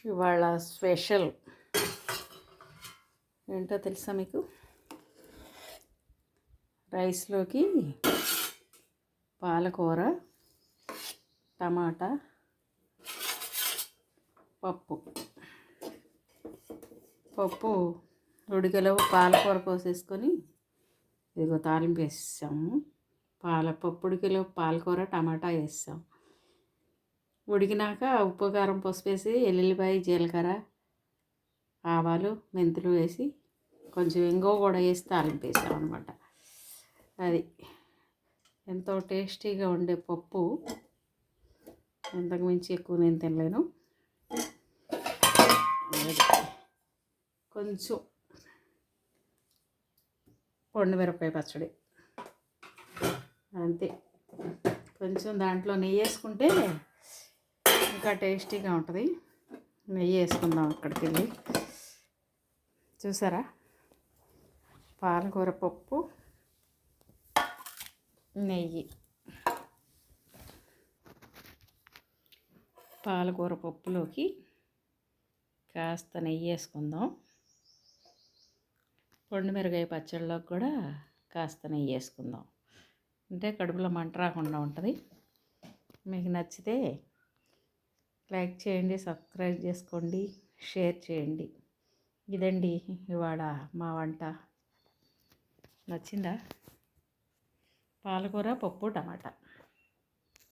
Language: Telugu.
ఇవాళ స్పెషల్ ఏంటో తెలుసా మీకు? రైస్లోకి పాలకూర, టమాటా, పప్పు ఉడికలో పాలకూర కోసేసుకొని ఇదిగో తాలింపు వేసాము. పప్పు ఉడికలో పాలకూర టమాటా వేసాం. ఉడికినాక ఉప్పు కారం పసుపు వేసి ఎల్లుల్లిపాయ జీలకర్ర ఆవాలు మెంతులు వేసి కొంచెం ఇంగువ కూడా వేసి తాలింపు వేసాం అనమాట. అది ఎంతో టేస్టీగా ఉండే పప్పు. ఇంతకు మించి ఎక్కువ నేను తినలేను. కొంచెం మిరపకాయ పచ్చడి అంతే. కొంచెం దాంట్లో నెయ్యి వేసుకుంటే ఇంకా టేస్టీగా ఉంటుంది. నెయ్యి వేసుకుందాం అక్కడికి వెళ్ళి. చూసారా, పాలకూర పప్పు, నెయ్యి. పాలకూర పప్పులోకి కాస్త నెయ్యి వేసుకుందాం. మిరపకాయ పచ్చడిలోకి కూడా కాస్త నెయ్యి వేసుకుందాం. అంటే కడుపులో మంట రాకుండా ఉంటుంది. మీకు నచ్చితే లైక్ చేయండి, సబ్స్క్రైబ్ చేసుకోండి, షేర్ చేయండి. ఇదండి ఇవాళ మా వంట. నచ్చిందా? పాలకూర పప్పు టమాటా.